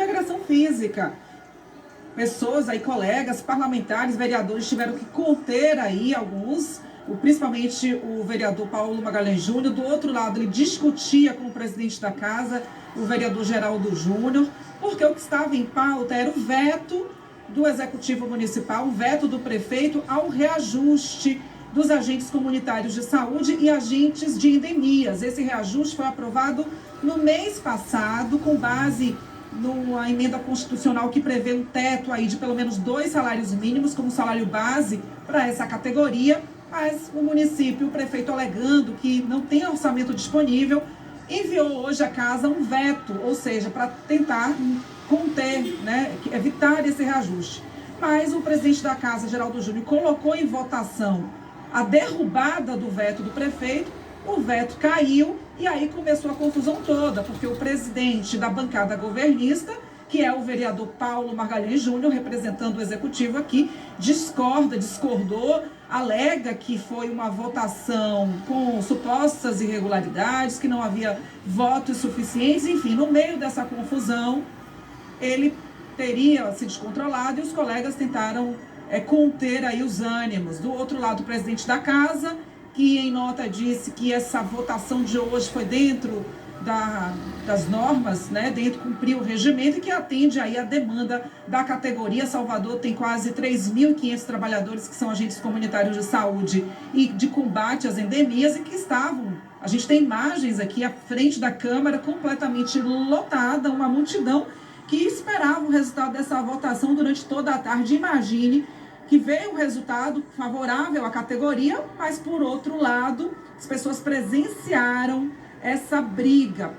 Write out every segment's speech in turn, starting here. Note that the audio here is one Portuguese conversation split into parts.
agressão física. Pessoas aí, colegas, parlamentares, vereadores tiveram que conter aí alguns, principalmente o vereador Paulo Magalhães Júnior. Do outro lado, ele discutia com o presidente da casa, o vereador Geraldo Júnior, porque o que estava em pauta era o veto do Executivo Municipal, o veto do prefeito ao reajuste dos agentes comunitários de saúde e agentes de endemias. Esse reajuste foi aprovado no mês passado, com base numa emenda constitucional que prevê um teto aí de pelo menos 2 salários mínimos como salário base para essa categoria, mas o município, o prefeito alegando que não tem orçamento disponível, enviou hoje à casa um veto, ou seja, para tentar conter, né, evitar esse reajuste. Mas o presidente da casa, Geraldo Júnior, colocou em votação a derrubada do veto do prefeito, o veto caiu e aí começou a confusão toda, porque o presidente da bancada governista, que é o vereador Paulo Magalhães Júnior, representando o executivo aqui, discordou, alega que foi uma votação com supostas irregularidades, que não havia votos suficientes, enfim, no meio dessa confusão, ele teria se descontrolado e os colegas tentaram conter aí os ânimos. Do outro lado, o presidente da casa, que em nota disse que essa votação de hoje foi dentro das normas, né, cumpriu o regimento e que atende aí a demanda da categoria. Salvador tem quase 3.500 trabalhadores que são agentes comunitários de saúde e de combate às endemias e que estavam, a gente tem imagens aqui à frente da Câmara completamente lotada, uma multidão que esperava o resultado dessa votação durante toda a tarde. Imagine que veio um resultado favorável à categoria, mas, por outro lado, as pessoas presenciaram essa briga.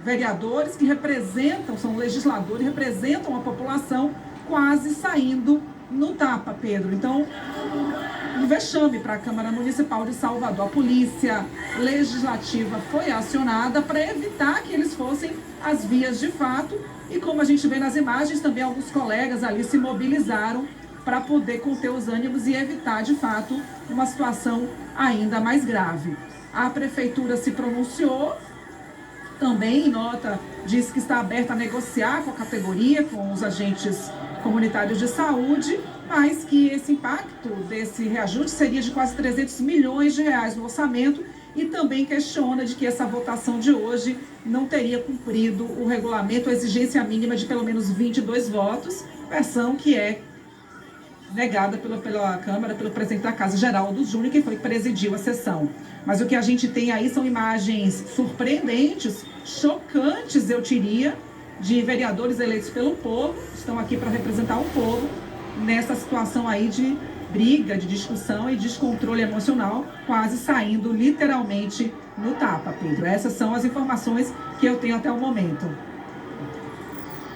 Vereadores que representam, são legisladores, representam a população, quase saindo no tapa, Pedro. Então, um vexame para a Câmara Municipal de Salvador. A Polícia Legislativa foi acionada para evitar que eles fossem às vias de fato. E como a gente vê nas imagens, também alguns colegas ali se mobilizaram para poder conter os ânimos e evitar, de fato, uma situação ainda mais grave. A Prefeitura se pronunciou, também em nota, diz que está aberta a negociar com a categoria, com os agentes comunitários de saúde, mas que esse impacto desse reajuste seria de quase 300 milhões de reais no orçamento e também questiona de que essa votação de hoje não teria cumprido o regulamento, a exigência mínima de pelo menos 22 votos, versão que é negada pela Câmara, pelo presidente da Casa, Geraldo Júnior, que foi que presidiu a sessão. Mas o que a gente tem aí são imagens surpreendentes, chocantes, eu diria, de vereadores eleitos pelo povo, estão aqui para representar o povo, nessa situação aí de briga, de discussão e descontrole emocional, quase saindo literalmente no tapa, Pedro. Essas são as informações que eu tenho até o momento.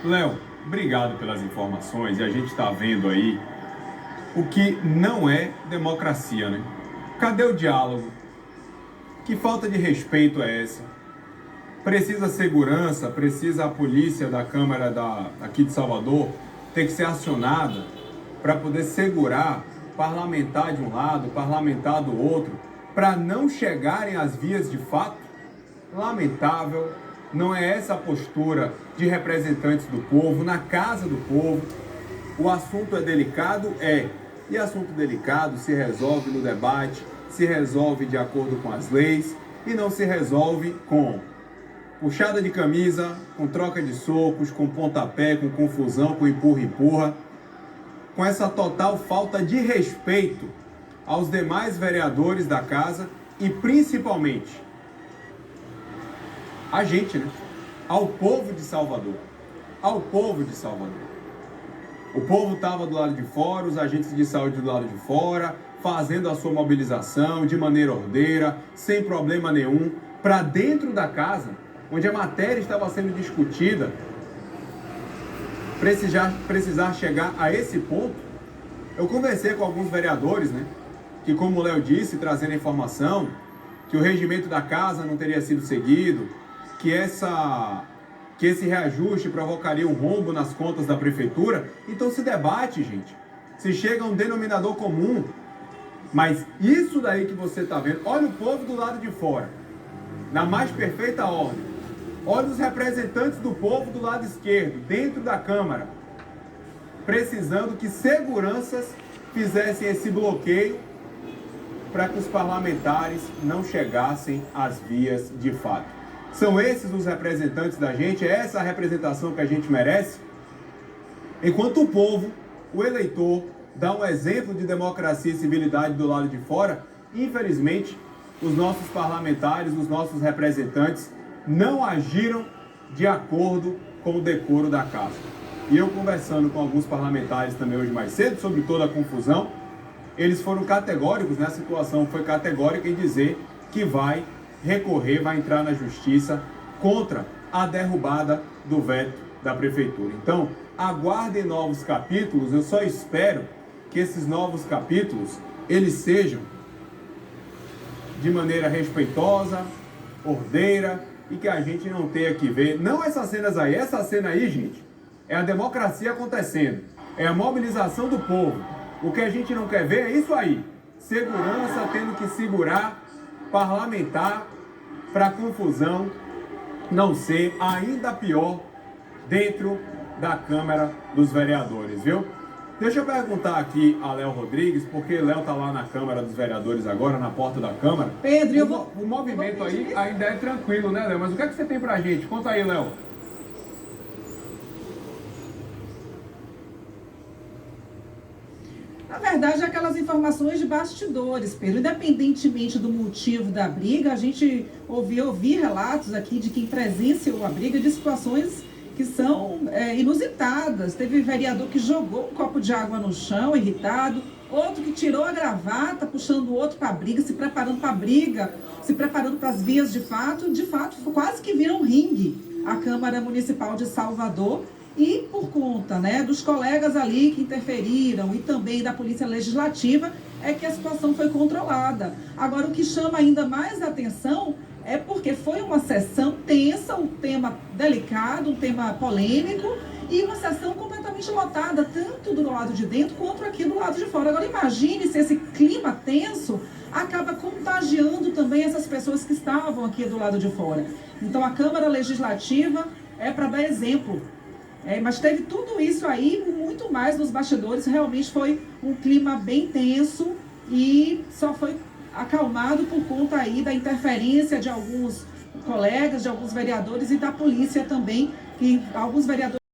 Léo, obrigado pelas informações, e a gente está vendo aí o que não é democracia, né? Cadê o diálogo? Que falta de respeito é essa? Precisa segurança, precisa a polícia da Câmara aqui de Salvador ter que ser acionada para poder segurar parlamentar de um lado, parlamentar do outro, para não chegarem às vias de fato? Lamentável, não é essa a postura de representantes do povo, na casa do povo. O assunto é delicado, e assunto delicado se resolve no debate, se resolve de acordo com as leis e não se resolve com puxada de camisa, com troca de socos, com pontapé, com confusão, com empurra-empurra, com essa total falta de respeito aos demais vereadores da casa e principalmente a gente, né? Ao povo de Salvador. Ao povo de Salvador. O povo estava do lado de fora, os agentes de saúde do lado de fora, fazendo a sua mobilização de maneira ordeira, sem problema nenhum, para dentro da casa, onde a matéria estava sendo discutida, precisar chegar a esse ponto. Eu conversei com alguns vereadores, né, que, como o Léo disse, trazendo a informação, que o regimento da casa não teria sido seguido, que esse reajuste provocaria um rombo nas contas da prefeitura. Então se debate, gente, se chega a um denominador comum. Mas isso daí que você está vendo, olha o povo do lado de fora, na mais perfeita ordem, Olha os representantes do povo do lado esquerdo, dentro da Câmara, precisando que seguranças fizessem esse bloqueio para que os parlamentares não chegassem às vias de fato. São esses os representantes da gente? É essa a representação que a gente merece? Enquanto o povo, o eleitor, dá um exemplo de democracia e civilidade do lado de fora, infelizmente, os nossos parlamentares, os nossos representantes, não agiram de acordo com o decoro da casa. E eu conversando com alguns parlamentares também hoje mais cedo sobre toda a confusão, eles foram categóricos, né? A situação foi categórica em dizer que vai recorrer, vai entrar na justiça contra a derrubada do veto da prefeitura. Então, aguardem novos capítulos. Eu só espero que esses novos capítulos, eles sejam de maneira respeitosa, ordeira, e que a gente não tenha que ver, não essas cenas aí, essa cena aí, gente, é a democracia acontecendo, é a mobilização do povo. O que a gente não quer ver é isso aí, segurança tendo que segurar parlamentar para a confusão não ser ainda pior dentro da Câmara dos Vereadores, viu? Deixa eu perguntar aqui a Léo Rodrigues, porque Léo tá lá na Câmara dos Vereadores agora, na porta da Câmara. Pedro, o movimento aí ainda é tranquilo, né, Léo? Mas o que é que você tem pra gente? Conta aí, Léo. Na verdade, aquelas informações de bastidores, Pedro. Independentemente do motivo da briga, a gente ouvi relatos aqui de quem presenciou a briga de situações que são inusitadas. Teve vereador que jogou um copo de água no chão, irritado, outro que tirou a gravata, puxando o outro para a briga, se preparando para a briga, se preparando para as vias de fato, quase que viram ringue a Câmara Municipal de Salvador. E por conta, né, dos colegas ali que interferiram e também da Polícia Legislativa, é que a situação foi controlada. Agora, o que chama ainda mais atenção é porque foi uma sessão tensa, um tema delicado, um tema polêmico e uma sessão completamente lotada, tanto do lado de dentro quanto aqui do lado de fora. Agora, imagine se esse clima tenso acaba contagiando também essas pessoas que estavam aqui do lado de fora. Então, a Câmara Legislativa é para dar exemplo. Mas teve tudo isso aí, muito mais nos bastidores. Realmente foi um clima bem tenso e só foi acalmado por conta aí da interferência de alguns colegas, de alguns vereadores e da polícia também, que alguns vereadores